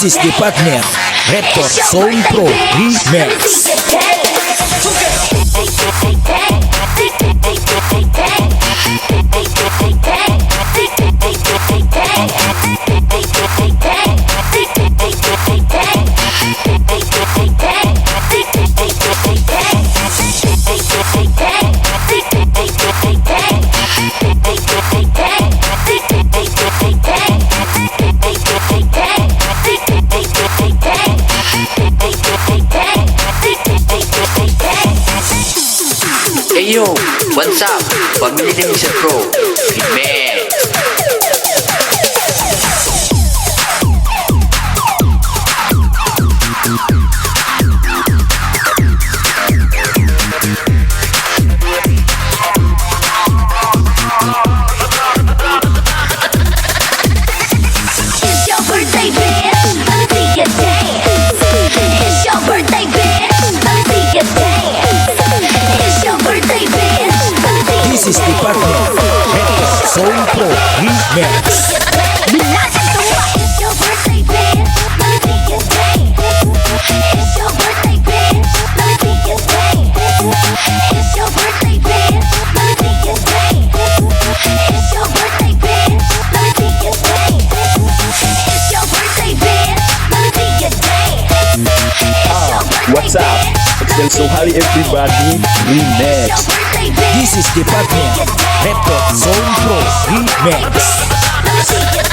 This is the partner, REPTOR Sound Pro Remix. Hey yo, what's up? Pamili ni Mr. Pro. Remix. It's your birthday, bitch. Let me see you dance. It's your birthday, bitch. Let me see you dance. It's your birthday, bitch. Let me see you This is the partner, REPTOR Sound Pro Remix. It's your birthday, bitch. Let me see you dance. It's your birthday, bitch. Let me see you dance. It's your birthday, bitch. Let me see you dance. It's your birthday, bitch. Let me see you dance. It's your birthday, bitch. Let me see you dance. What's up? Exel souhaly everybody, remix. This is the partner, REPTOR Sound Pro Remix. Let me see you